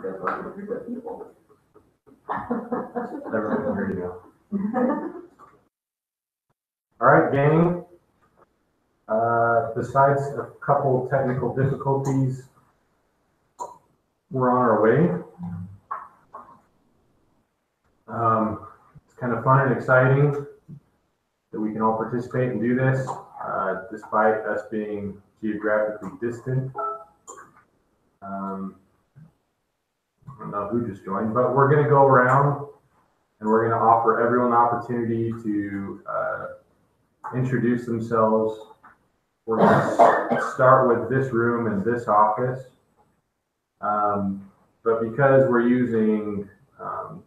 guys want to group of people. Everyone can hear you now. All right, gang. Besides a couple technical difficulties, we're on our way. It's kind of fun and exciting that we can all participate and do this, despite us being geographically distant. I don't know who just joined, but we're going to go around and we're going to offer everyone an opportunity to introduce themselves. We're going to start with this room and this office. But because we're using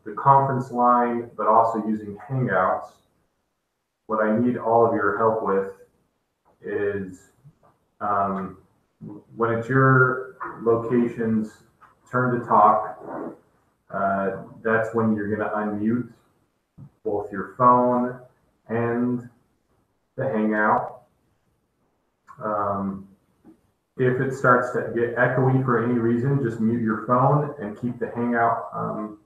the conference line, but also using Hangouts, what I need all of your help with is when it's your location's turn to talk, that's when you're going to unmute both your phone and the Hangout. If it starts to get echoey for any reason, just mute your phone and keep the Hangout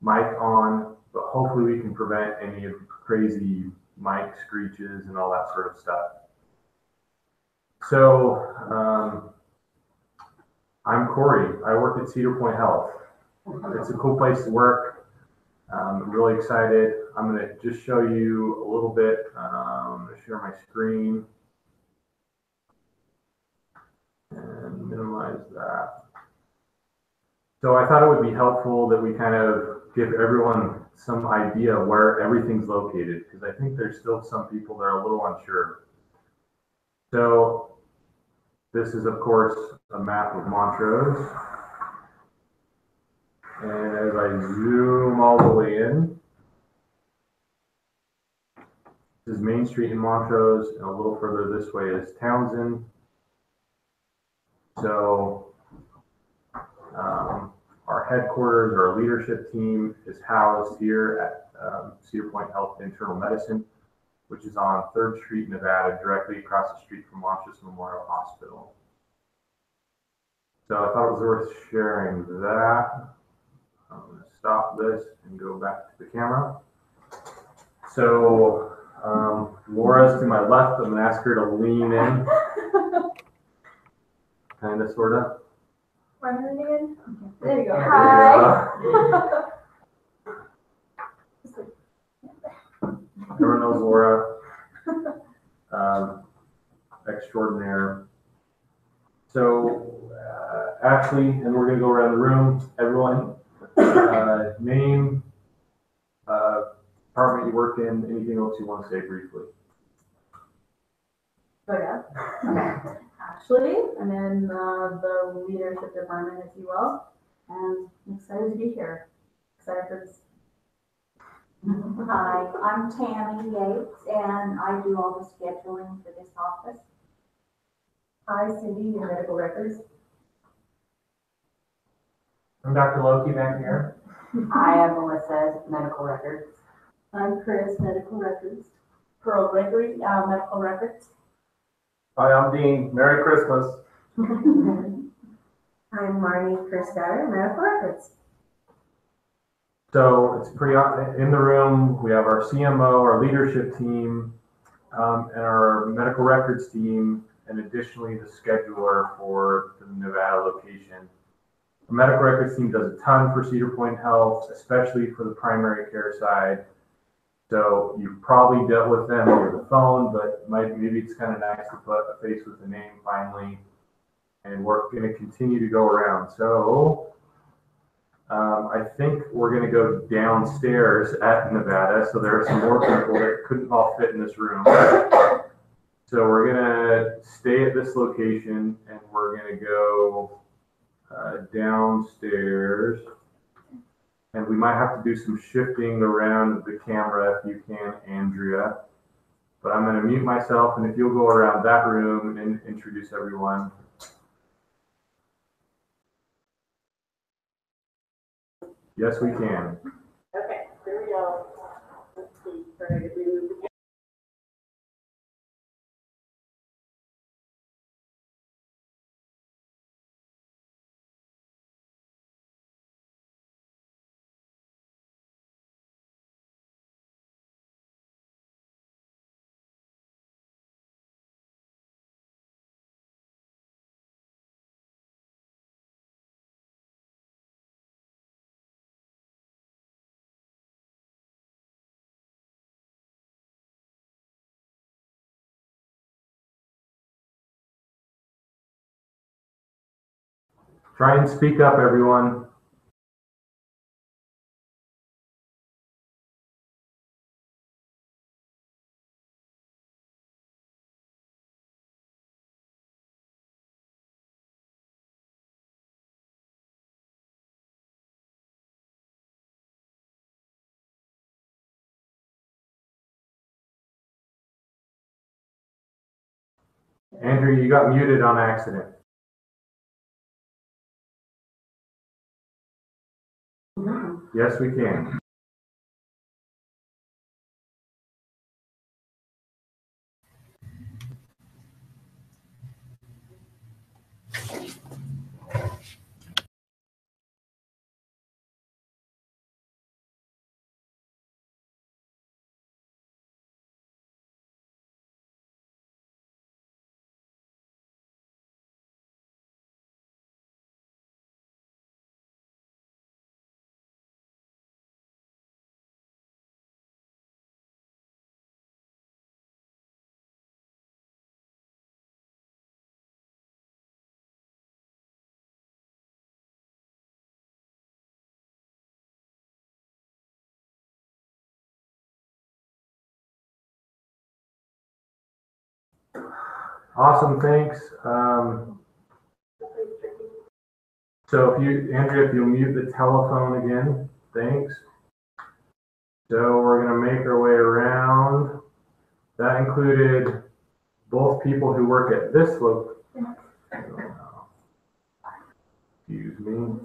mic on, but hopefully we can prevent any of the crazy mic screeches and all that sort of stuff. So I'm Corey. I work at Cedar Point Health. It's a cool place to work. I'm really excited. I'm going to just show you a little bit. I'm going to share my screen and minimize that. So I thought it would be helpful that we kind of give everyone some idea where everything's located, because I think there's still some people that are a little unsure. So this is, of course, a map of Montrose. And as I zoom all the way in, this is Main Street in Montrose, and a little further this way is Townsend. So our headquarters, our leadership team is housed here at Cedar Point Health Internal Medicine, which is on 3rd Street, Nevada, directly across the street from Montrose Memorial Hospital. So I thought it was worth sharing that. I'm going to stop this and go back to the camera. So Laura's to my left. I'm going to ask her to lean in. Kind of, sort of. I'm leaning in. There you go. Hi. Everyone knows Laura. Extraordinaire. So Ashley, and we're going to go around the room. Everyone, name, department you work in, anything else you want to say briefly. Oh, yeah. Okay. Ashley, I'm in the leadership department, as you will, and I'm excited to be here. Excited for this. Hi, I'm Tammy Yates, and I do all the scheduling for this office. Hi, Cindy, your medical records. I'm Dr. Loki back here. I am Melissa, medical records. I'm Chris, medical records. Pearl Gregory, medical records. Hi, I'm Dean. Merry Christmas. I'm Marnie, Chris Dyer, medical records. So it's pretty in the room. We have our CMO, our leadership team, and our medical records team, and additionally the scheduler for the Nevada location. The medical records team does a ton for Cedar Point Health, especially for the primary care side. So you've probably dealt with them over the phone, but maybe it's kind of nice to put a face with a name finally. And we're going to continue to go around. So I think we're going to go downstairs at Nevada. So there are some more people that couldn't all fit in this room. So we're going to stay at this location and we're going to go downstairs. And we might have to do some shifting around the camera if you can, Andrea. But I'm going to mute myself, and if you'll go around that room and introduce everyone. Yes, we can. Okay, here we go. Let's see. Sorry, did we move the Try and speak up, everyone. Andrew, you got muted on accident. Yes, we can. Awesome, thanks. So if you, Andrea, if you'll mute the telephone again, thanks. So we're gonna make our way around. That included both people who work at this location. Excuse me.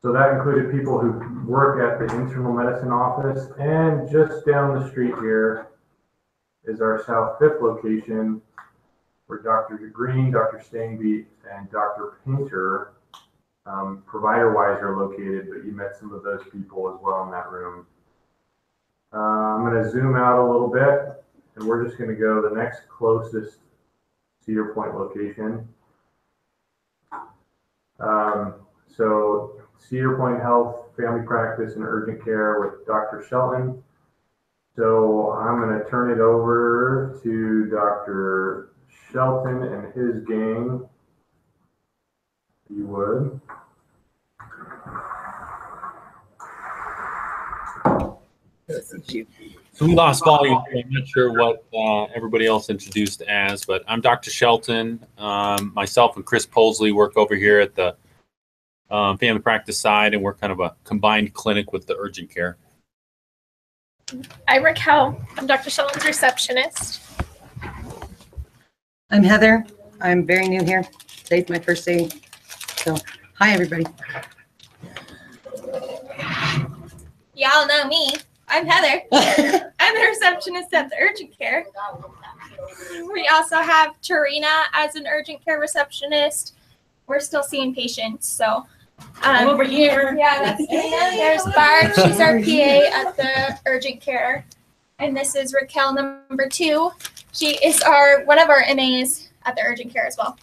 So that included people who work at the internal medicine office, and just down the street here is our South Fifth location, where Dr. Green, Dr. Stangby, and Dr. Painter, provider-wise, are located, but you met some of those people as well in that room. I'm going to zoom out a little bit, and we're just going to go the next closest Cedar Point location. So Cedar Point Health, Family Practice, and Urgent Care with Dr. Shelton. So I'm going to turn it over to Dr. Shelton and his gang, if you would. So we lost volume. I'm not sure what everybody else introduced as, but I'm Dr. Shelton. Myself and Chris Posley work over here at the family practice side, and we're kind of a combined clinic with the urgent care. I'm Raquel. I'm Dr. Shelton's receptionist. I'm Heather. I'm very new here. Today's my first day. So, hi, everybody. Y'all know me. I'm Heather. I'm the receptionist at the urgent care. We also have Tarina as an urgent care receptionist. We're still seeing patients, so. I'm over here. Yeah, that's Tarina. There's Barb. She's our PA at the urgent care. And this is Raquel, number 2. She is one of our MAs at the urgent care as well.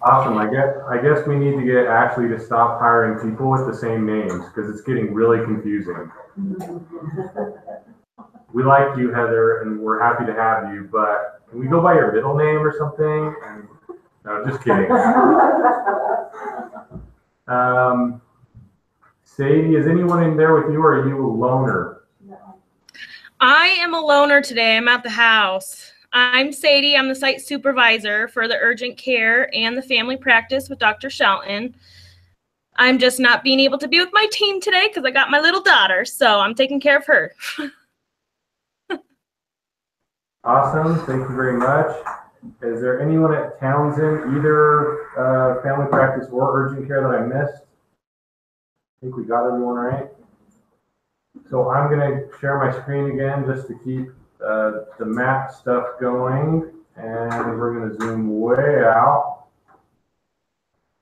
Awesome. I guess we need to get Ashley to stop hiring people with the same names, because it's getting really confusing. We like you, Heather, and we're happy to have you, but can we go by your middle name or something? And, no, just kidding. Sadie, is anyone in there with you, or are you a loner? I am a loner today. I'm at the house. I'm Sadie. I'm the site supervisor for the urgent care and the family practice with Dr. Shelton. I'm just not being able to be with my team today because I got my little daughter, so I'm taking care of her. Awesome. Thank you very much. Is there anyone at Townsend, either family practice or urgent care, that I missed? I think we got everyone right. So I'm going to share my screen again just to keep the map stuff going, and we're going to zoom way out,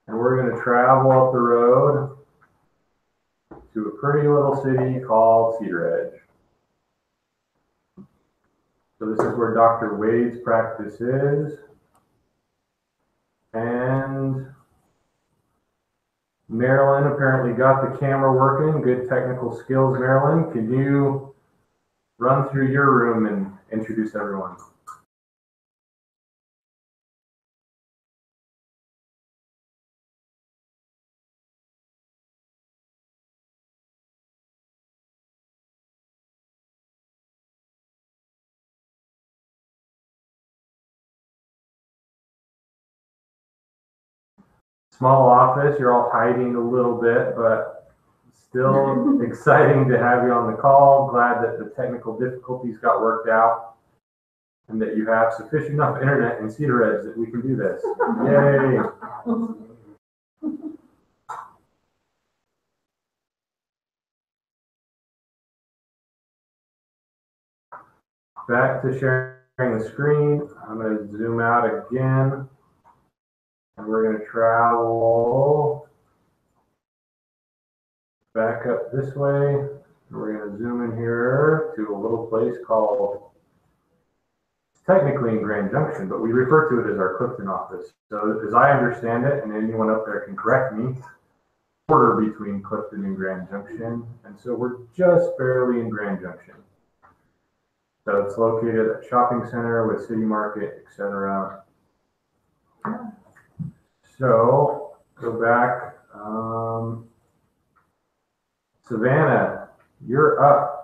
and we're going to travel up the road to a pretty little city called Cedaredge. So this is where Dr. Wade's practice is, and Marilyn apparently got the camera working. Good technical skills, Marilyn. Can you run through your room introduce everyone. Small office, you're all hiding a little bit, but still exciting to have you on the call. Glad that the technical difficulties got worked out and that you have sufficient enough internet in Cedaredge that we can do this. Yay! Back to sharing the screen. I'm going to zoom out again. And we're going to travel back up this way. And we're going to zoom in here to a little place called, it's technically in Grand Junction, but we refer to it as our Clifton office. So as I understand it, and anyone up there can correct me, border between Clifton and Grand Junction. And so we're just barely in Grand Junction. So it's located at a shopping center with city market, etc. So go back. Savannah, you're up.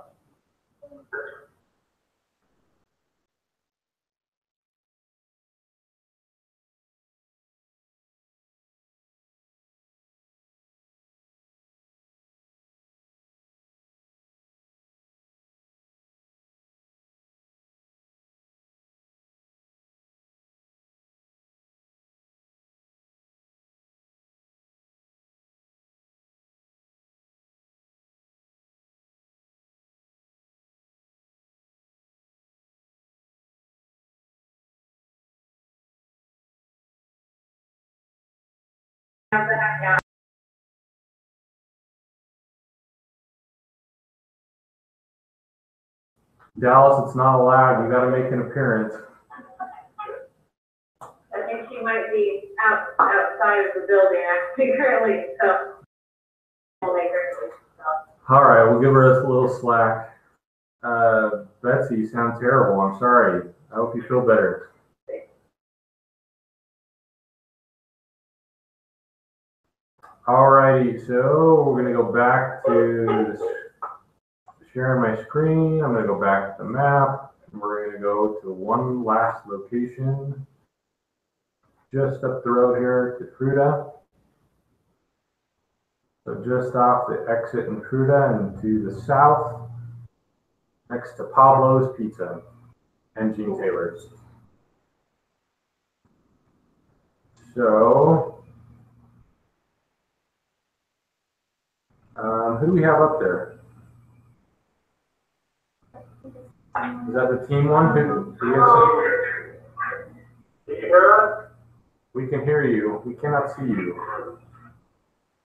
Dallas, it's not allowed. You got to make an appearance. I think she might be outside of the building actually currently, so we'll make her. All right, we'll give her a little slack. Betsy, you sound terrible. I'm sorry. I hope you feel better. All righty, so we're going to go back to sharing my screen. I'm going to go back to the map, and we're going to go to one last location just up the road here to Fruita. So just off the exit in Fruita and to the south, next to Pablo's Pizza and Gene Taylor's. So, who do we have up there? Is that the team one? Can you hear us? We can hear you. We cannot see you.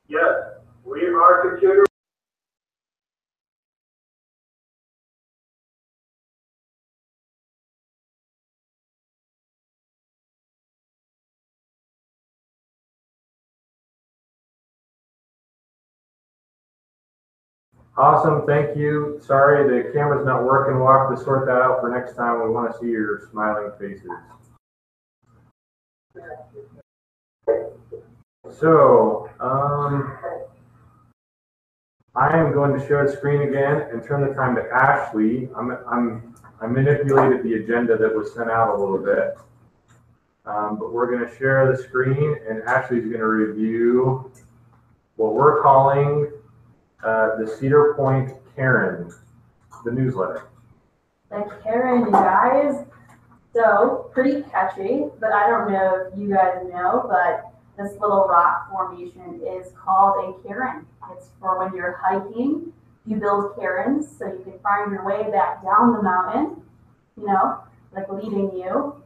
Yes, our computer. Awesome, thank you. Sorry, the camera's not working. We'll have to sort that out for next time. We want to see your smiling faces. So, I am going to share the screen again and turn the time to Ashley. I manipulated the agenda that was sent out a little bit, but we're going to share the screen, and Ashley's going to review what we're calling the Cedar Point Karen, the newsletter. The Karen, you guys. So, pretty catchy, but I don't know if you guys know, but this little rock formation is called a cairn. It's for when you're hiking, you build cairns so you can find your way back down the mountain, you know, like leading you.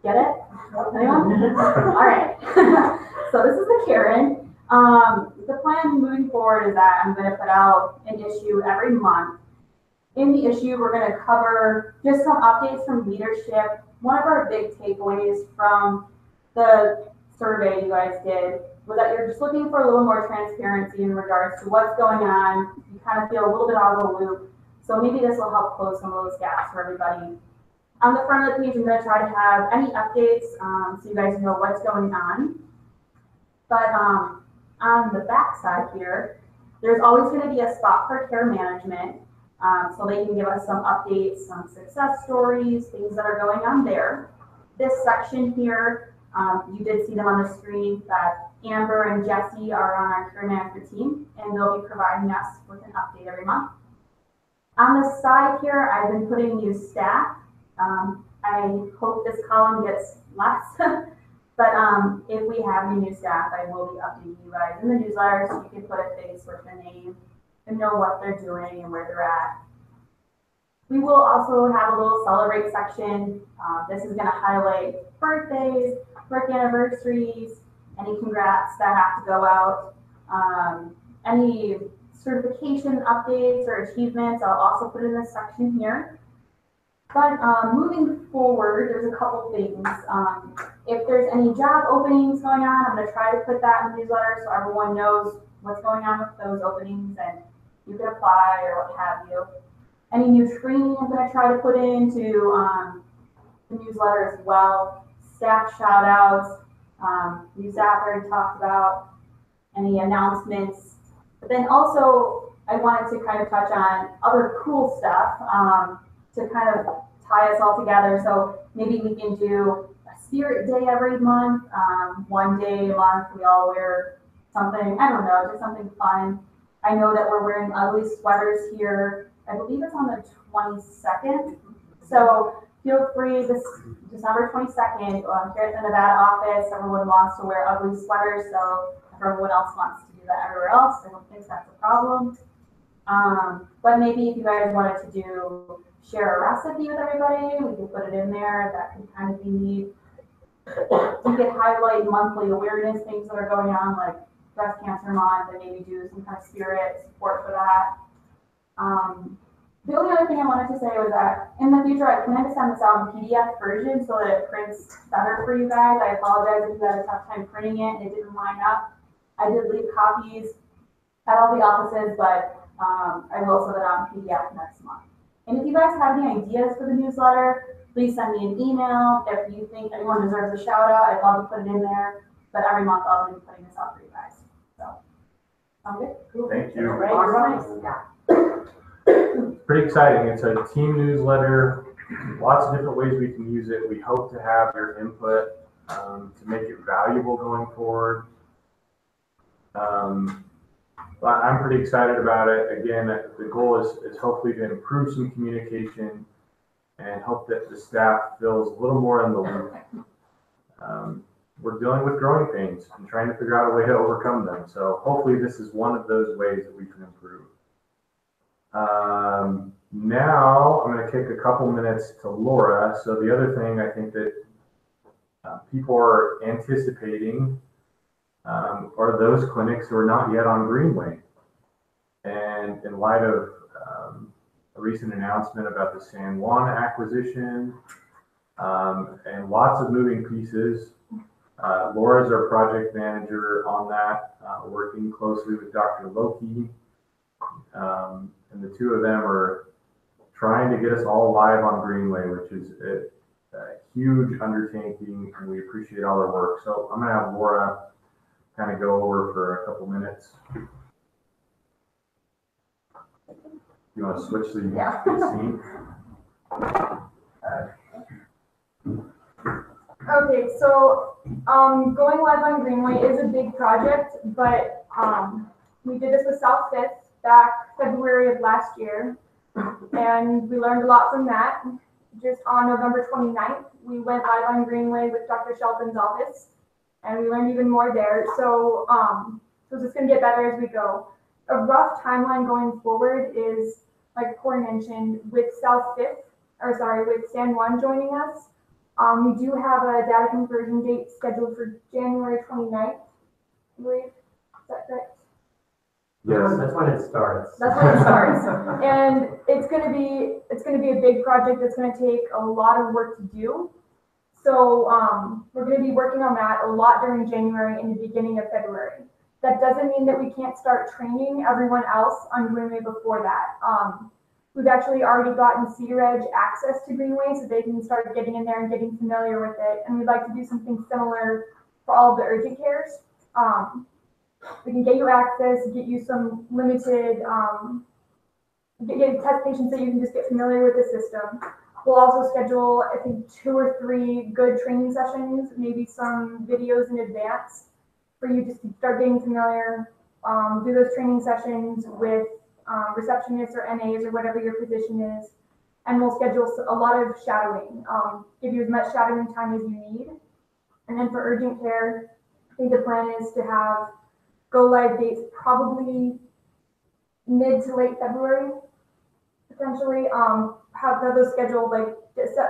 Get it? Anyone? All right. So this is the cairn. The plan moving forward is that I'm going to put out an issue every month. In the issue, we're going to cover just some updates from leadership. One of our big takeaways from the survey you guys did was that you're just looking for a little more transparency in regards to what's going on. You kind of feel a little bit out of the loop. So maybe this will help close some of those gaps for everybody. On the front of the page, I'm going to try to have any updates so you guys know what's going on. But on the back side here, there's always going to be a spot for care management. So they can give us some updates, some success stories, things that are going on there. This section here, you did see them on the screen, that Amber and Jesse are on our care management team, and they'll be providing us with an update every month. On the side here, I've been putting new staff. I hope this column gets less, but if we have any new staff, I will be updating you guys in the newsletter so you can put a face with the name and know what they're doing and where they're at. We will also have a little celebrate section. This is going to highlight birthdays, work anniversaries, any congrats that have to go out, any certification updates or achievements. I'll also put in this section here. But moving forward, there's a couple things. If there's any job openings going on, I'm going to try to put that in the newsletter so everyone knows what's going on with those openings and you can apply or what have you. Any new training I'm going to try to put into the newsletter as well. Staff shout outs, new staff I already talked about, any announcements. But then also I wanted to kind of touch on other cool stuff to kind of tie us all together. So maybe we can do a spirit day every month. One day a month we all wear something, I don't know, just something fun. I know that we're wearing ugly sweaters here. I believe it's on the 22nd. So feel free, this December 22nd, here at the Nevada office, everyone wants to wear ugly sweaters, so everyone else wants to do that everywhere else. I don't think that's a problem. But maybe if you guys wanted to share a recipe with everybody, we can put it in there. That could kind of be neat. We could highlight monthly awareness things that are going on, like Breast Cancer Month, and maybe do some kind of spirit support for that. The only other thing I wanted to say was that in the future, I plan to send this out in PDF version so that it prints better for you guys. I apologize if you had a tough time printing it and it didn't line up. I did leave copies at all the offices, but I will send it out in PDF next month. And if you guys have any ideas for the newsletter, please send me an email. If you think anyone deserves a shout out, I'd love to put it in there. But every month I'll be putting this out for you guys. So, sound good? Cool. Thank you. Right, nice. It's pretty exciting. It's a team newsletter. Lots of different ways we can use it. We hope to have your input to make it valuable going forward. But I'm pretty excited about it. Again, the goal is hopefully to improve some communication and hope that the staff feels a little more in the loop. We're dealing with growing pains and trying to figure out a way to overcome them. So hopefully this is one of those ways that we can improve. Now I'm going to kick a couple minutes to Laura. So the other thing I think that people are anticipating are those clinics who are not yet on Greenway. And in light of a recent announcement about the San Juan acquisition and lots of moving pieces, Laura's our project manager on that, working closely with Dr. Loki. And the two of them are trying to get us all live on Greenway, which is a huge undertaking, and we appreciate all their work. So I'm going to have Laura kind of go over for a couple minutes. You want to switch the scene? Okay, so going live on Greenway is a big project, but we did this with South Fifth back February of last year, and we learned a lot from that. Just on November 29th, we went live on Greenway with Dr. Shelton's office, and we learned even more there. So it's just going to get better as we go. A rough timeline going forward is, like Corey mentioned, with with San Juan joining us. We do have a data conversion date scheduled for January 29th, I believe. Is that correct? Yes, that's when it starts. That's when it starts. And it's gonna be a big project that's gonna take a lot of work to do. So we're gonna be working on that a lot during January and the beginning of February. That doesn't mean that we can't start training everyone else on Greenway before that. We've actually already gotten Cedaredge access to Greenway, so they can start getting in there and getting familiar with it. And we'd like to do something similar for all of the urgent cares. We can get you access, get you some limited, get test patients that you can just get familiar with the system. We'll also schedule, I think, 2 or 3 good training sessions, maybe some videos in advance for you just to start getting familiar. Do those training sessions with receptionists or NAs or whatever your position is. And we'll schedule a lot of shadowing, give you as much shadowing time as you need. And then for urgent care, I think the plan is to have go live dates probably mid to late February, potentially. Have those scheduled like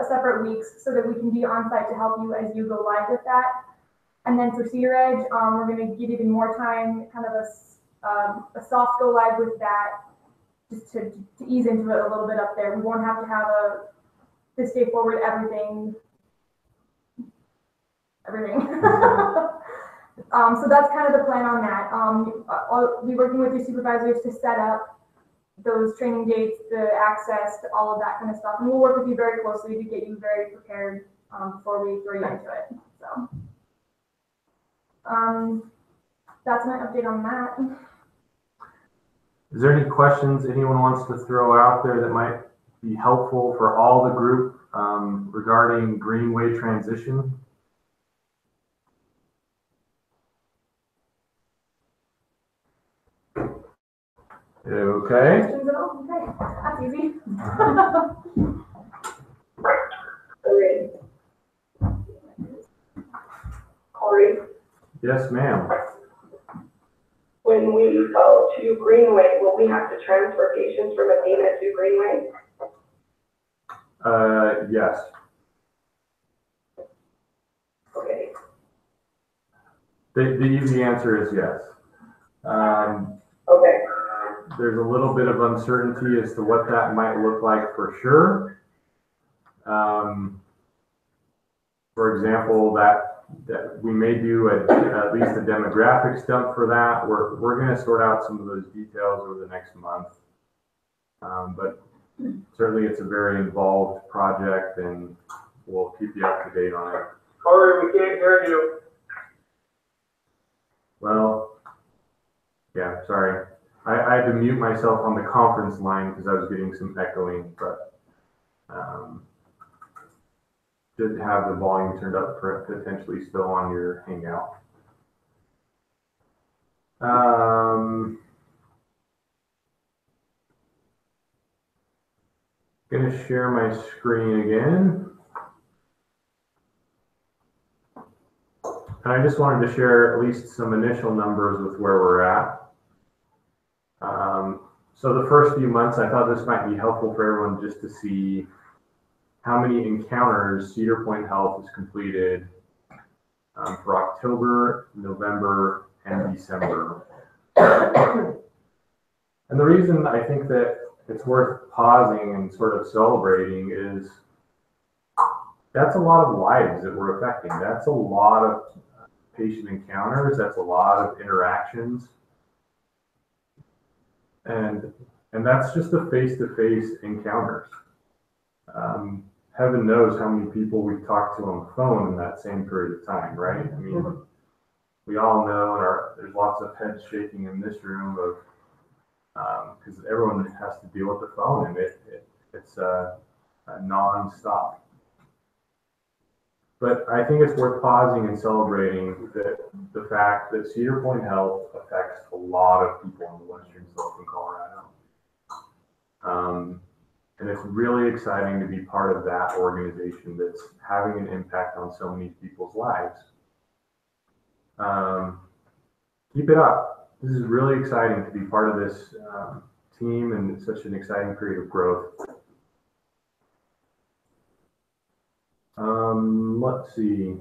separate weeks so that we can be on site to help you as you go live with that. And then for Cedaredge, we're going to give even more time, kind of a soft go live with that, just to ease into it a little bit up there. We won't have to have this day forward everything. So that's kind of the plan on that. I'll be working with your supervisors to set up those training dates, the access to all of that kind of stuff. And we'll work with you very closely to get you very prepared before we throw you into it. So that's my update on that. Is there any questions anyone wants to throw out there that might be helpful for all the group regarding Greenway transition? Okay. Questions at all? Okay, that's easy. Corey, Yes, ma'am. when we go to Greenway, will we have to transfer patients from Athena to Greenway? Yes. Okay. The easy answer is yes. Okay. There's a little bit of uncertainty as to what that might look like for sure. For example, that we may do at least a demographic dump for that. We're going to sort out some of those details over the next month. But certainly it's a very involved project and we'll keep you up to date on it. Corey, we can't hear you. Well, yeah, sorry. I had to mute myself on the conference line because I was getting some echoing, but should have the volume turned up for potentially still on your Hangout. Gonna share my screen again. And I just wanted to share at least some initial numbers with where we're at. So the first few months, I thought this might be helpful for everyone just to see how many encounters Cedar Point Health has completed for October, November, and December. And the reason I think that it's worth pausing and sort of celebrating is that's a lot of lives that we're affecting. That's a lot of patient encounters. That's a lot of interactions. And that's just the face-to-face encounters. Heaven knows how many people we've talked to on the phone in that same period of time, right? I mean, we all know, and there's lots of heads shaking in this room of because everyone has to deal with the phone, and it's a non-stop. But I think it's worth pausing and celebrating the fact that Cedar Point Health affects a lot of people in the western slope in Colorado. And it's really exciting to be part of that organization that's having an impact on so many people's lives. Keep it up. This is really exciting to be part of this team and such an exciting period of growth. Let's see.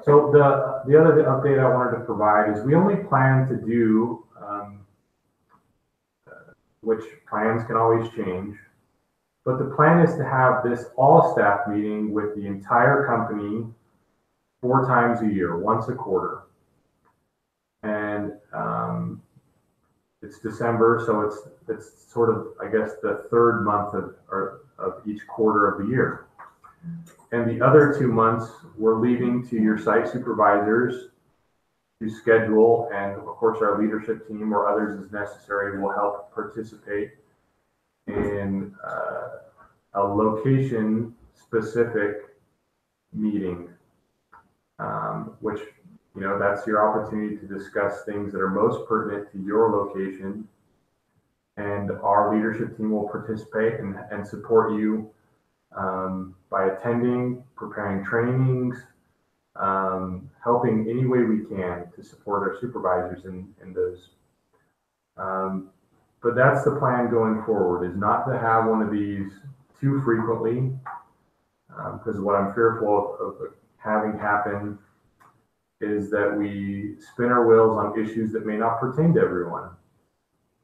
So the other update I wanted to provide is we only plan to do, which plans can always change, but the plan is to have this all staff meeting with the entire company 4 times a year, once a quarter. And it's December, so it's sort of, I guess, the third month of each quarter of the year. And the other 2 months, we're leaving to your site supervisors to schedule, and of course our leadership team or others as necessary will help participate in a location specific meeting, which, you know, that's your opportunity to discuss things that are most pertinent to your location, and our leadership team will participate and support you by attending, preparing trainings, helping any way we can to support our supervisors in those. But that's the plan going forward, is not to have one of these too frequently, because what I'm fearful of having happen is that we spin our wheels on issues that may not pertain to everyone.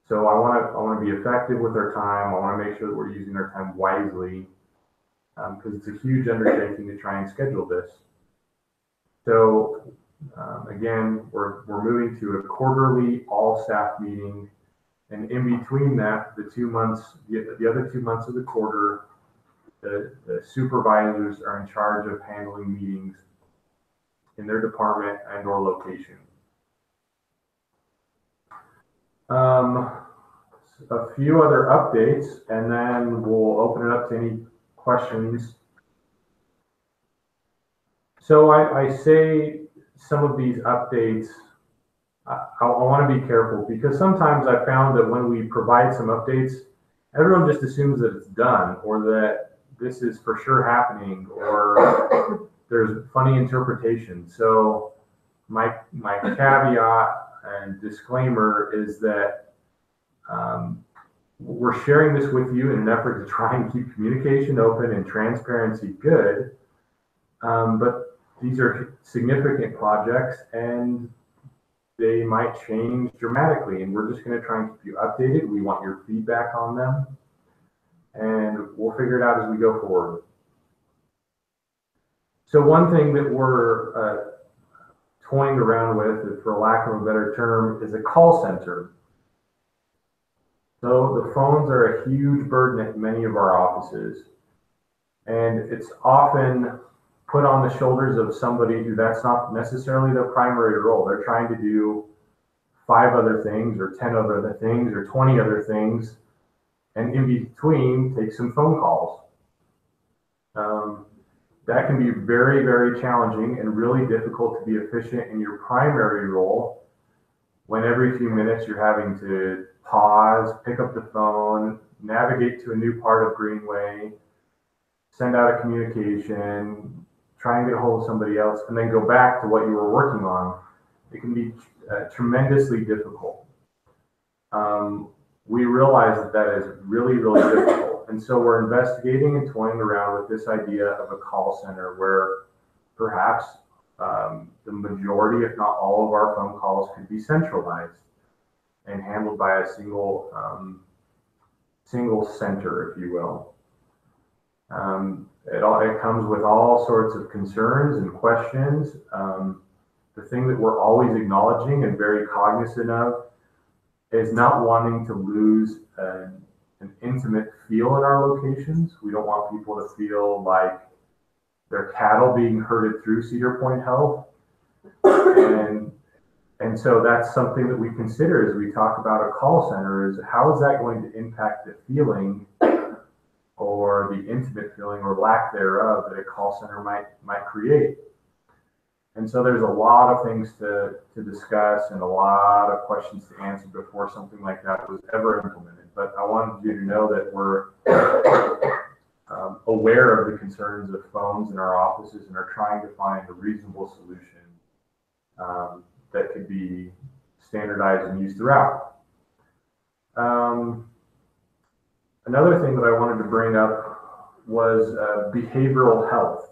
So I want to be effective with our time. I want to make sure that we're using our time wisely, because it's a huge undertaking to try and schedule this. So again, we're moving to a quarterly all staff meeting, and in between that, the other 2 months of the quarter, the supervisors are in charge of handling meetings in their department and or location. A few other updates, and then we'll open it up to any questions. So I say some of these updates, I want to be careful, because sometimes I found that when we provide some updates, everyone just assumes that it's done, or that this is for sure happening, or there's funny interpretation. So my caveat and disclaimer is that we're sharing this with you in an effort to try and keep communication open and transparency good. But these are significant projects and they might change dramatically, and we're just going to try and keep you updated. We want your feedback on them, and we'll figure it out as we go forward. So one thing that we're toying around with, for lack of a better term, is a call center. So the phones are a huge burden at many of our offices, and it's often put on the shoulders of somebody who that's not necessarily their primary role. They're trying to do 5 other things or 10 other things or 20 other things, and in between take some phone calls. That can be very, very challenging and really difficult to be efficient in your primary role when every few minutes you're having to pause, pick up the phone, navigate to a new part of Greenway, send out a communication, try and get a hold of somebody else, and then go back to what you were working on. It can be tremendously difficult. We realize that is really, really difficult. And so we're investigating and toying around with this idea of a call center where perhaps the majority, if not all, of our phone calls could be centralized and handled by a single center, if you will. It comes with all sorts of concerns and questions. The thing that we're always acknowledging and very cognizant of is not wanting to lose an intimate feel in our locations. We don't want people to feel like their cattle being herded through Cedar Point Health. And so that's something that we consider as we talk about a call center, is how is that going to impact the feeling or the intimate feeling or lack thereof that a call center might create. And so there's a lot of things to discuss and a lot of questions to answer before something like that was ever implemented. But I wanted you to know that we're aware of the concerns of phones in our offices and are trying to find a reasonable solution that could be standardized and used throughout. Another thing that I wanted to bring up was behavioral health.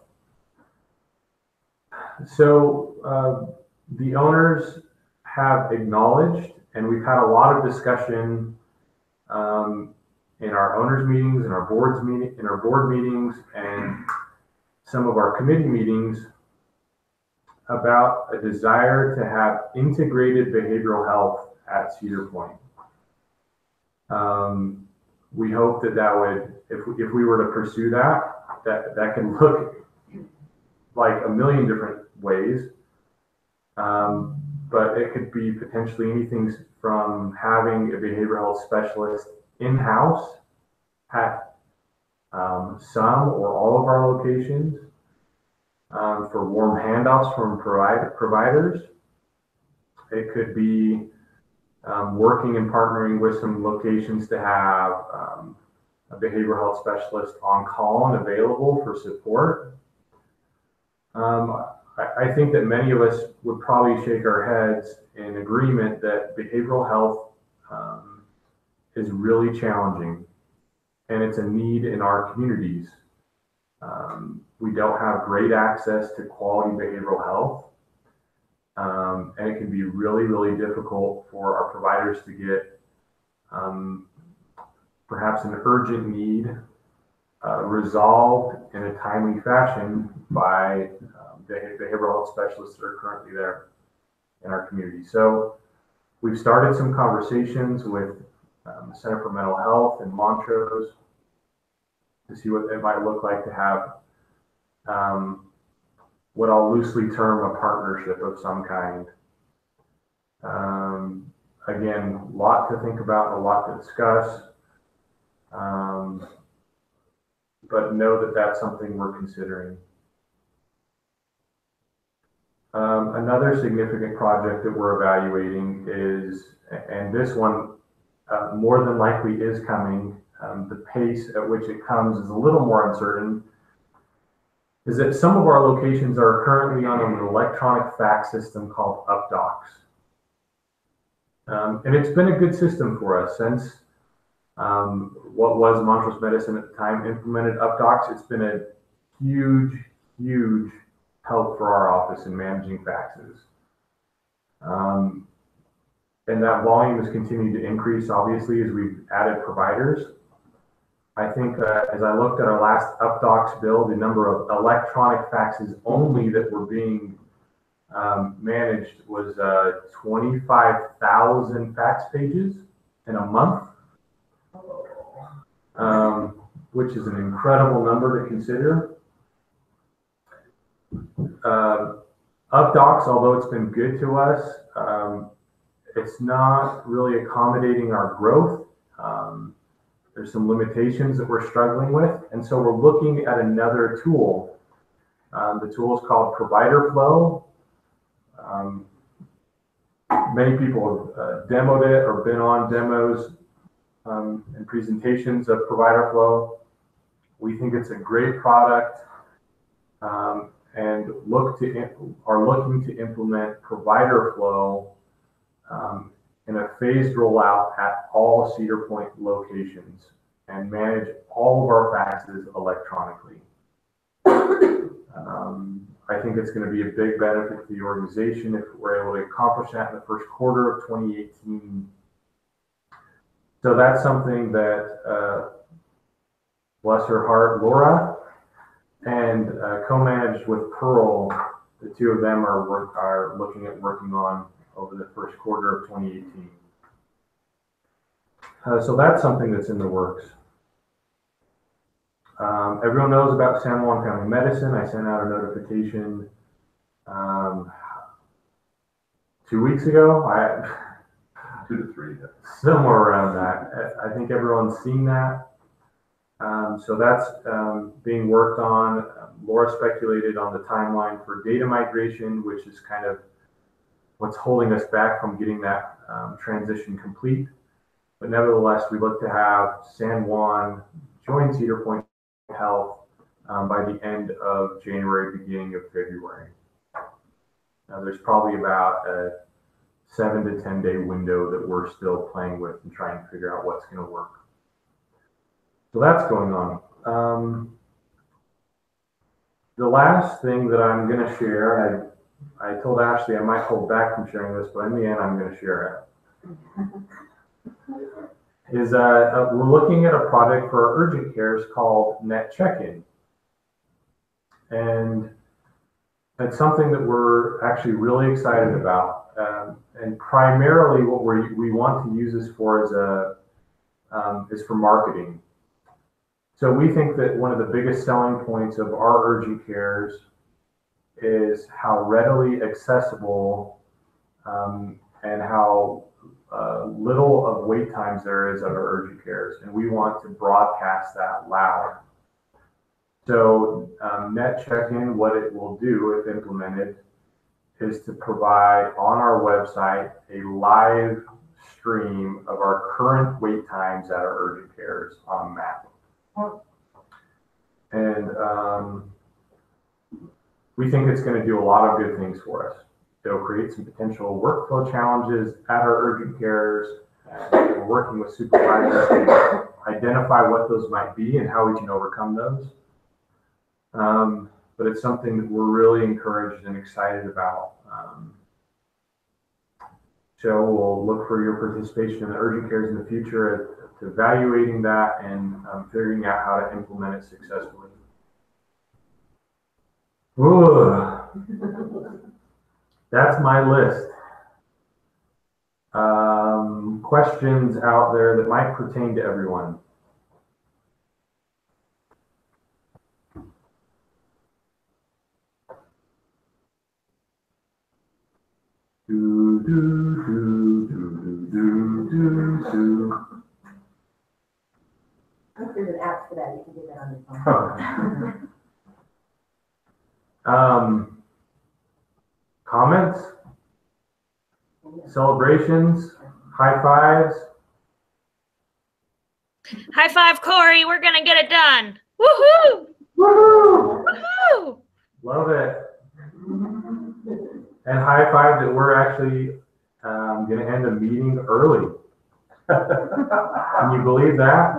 So the owners have acknowledged, and we've had a lot of discussion in our owners meetings, in our board meetings, and some of our committee meetings about a desire to have integrated behavioral health at Cedar Point. We hope that would, if we were to pursue that can look like a million different ways. But it could be potentially anything from having a behavioral health specialist in-house at some or all of our locations, for warm handoffs from providers. It could be working and partnering with some locations to have a behavioral health specialist on call and available for support. I think that many of us would probably shake our heads in agreement that behavioral health is really challenging, and it's a need in our communities. We don't have great access to quality behavioral health, and it can be really, really difficult for our providers to get perhaps an urgent need resolved in a timely fashion by behavioral health specialists that are currently there in our community. So we've started some conversations with the Center for Mental Health in Montrose to see what it might look like to have what I'll loosely term a partnership of some kind. Again, a lot to think about, a lot to discuss, but know that that's something we're considering. Another significant project that we're evaluating is, and this one more than likely is coming, the pace at which it comes is a little more uncertain, is that some of our locations are currently on an electronic fax system called UpDocs. And it's been a good system for us since what was Montrose Medicine at the time implemented UpDocs. It's been a huge, huge help for our office in managing faxes. And that volume has continued to increase, obviously, as we've added providers. I think as I looked at our last UpDocs bill, the number of electronic faxes only that were being managed was 25,000 fax pages in a month, which is an incredible number to consider. UpDocs, although it's been good to us, it's not really accommodating our growth. There's some limitations that we're struggling with, and so we're looking at another tool. The tool is called Provider Flow. Many people have demoed it or been on demos and presentations of Provider Flow. We think it's a great product, and are looking to implement Provider Flow in a phased rollout at all Cedar Point locations and manage all of our faxes electronically. I think it's going to be a big benefit to the organization if we're able to accomplish that in the first quarter of 2018. So that's something that, bless her heart, Laura, and co-managed with Pearl, the two of them are looking at working on over the first quarter of 2018. So that's something that's in the works. Everyone knows about San Juan Family Medicine. I sent out a notification 2 weeks ago. 2 to 3. Somewhere around that. I think everyone's seen that. So that's being worked on. Laura speculated on the timeline for data migration, which is kind of what's holding us back from getting that transition complete. But nevertheless, we look to have San Juan join Cedar Point Health by the end of January, beginning of February. Now, there's probably about a 7 to 10 day window that we're still playing with and trying to figure out what's going to work. So that's going on. The last thing that I'm going to share, I told Ashley I might hold back from sharing this, but in the end, I'm going to share it. Is we're looking at a project for our urgent cares called Net Check-In. And it's something that we're actually really excited about. And primarily what we want to use this for is is for marketing. So we think that one of the biggest selling points of our urgent cares is how readily accessible and how little of wait times there is at our urgent cares, and we want to broadcast that loud. So Net Check-In, what it will do if implemented, is to provide on our website a live stream of our current wait times at our urgent cares on a map. And we think it's going to do a lot of good things for us. It'll create some potential workflow challenges at our urgent cares. We're working with supervisors to identify what those might be and how we can overcome those. But it's something that we're really encouraged and excited about. So we'll look for your participation in the urgent cares in the future to evaluating that and figuring out how to implement it successfully. Ooh. That's my list. Questions out there that might pertain to everyone. Do, do, do, do, do, do, do. I think there's an app for that. You can do that on your phone. Comments? Celebrations? High fives? High five, Corey. We're going to get it done. Woohoo! Woohoo! Woohoo! Love it. And high five that we're actually going to end the meeting early. Can you believe that?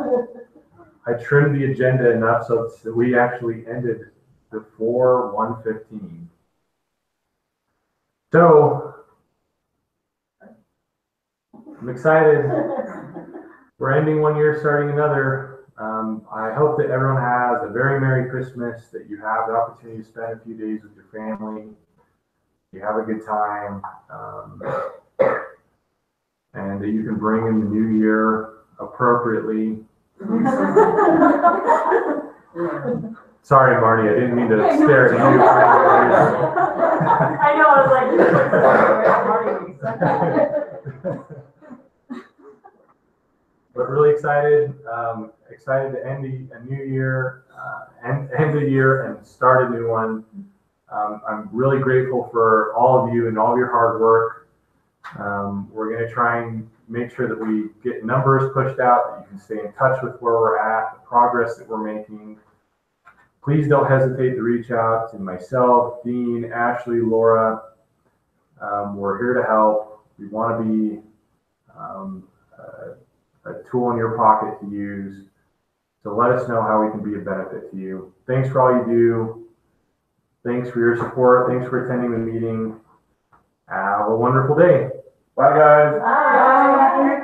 I trimmed the agenda enough so that we actually ended before 1:15. So I'm excited. We're ending one year, starting another. I hope that everyone has a very Merry Christmas, that you have the opportunity to spend a few days with your family. You have a good time, and that you can bring in the new year appropriately. Sorry, Marty, I didn't mean to stare at you. I know, I was like, But really excited, excited to end a new year, end the year and start a new one. I'm really grateful for all of you and all of your hard work. We're going to try and make sure that we get numbers pushed out, that you can stay in touch with where we're at, the progress that we're making. Please don't hesitate to reach out to myself, Dean, Ashley, Laura. We're here to help. We want to be a tool in your pocket to use. So let us know how we can be a benefit to you. Thanks for all you do. Thanks for your support. Thanks for attending the meeting. Have a wonderful day. Bye, guys. Bye.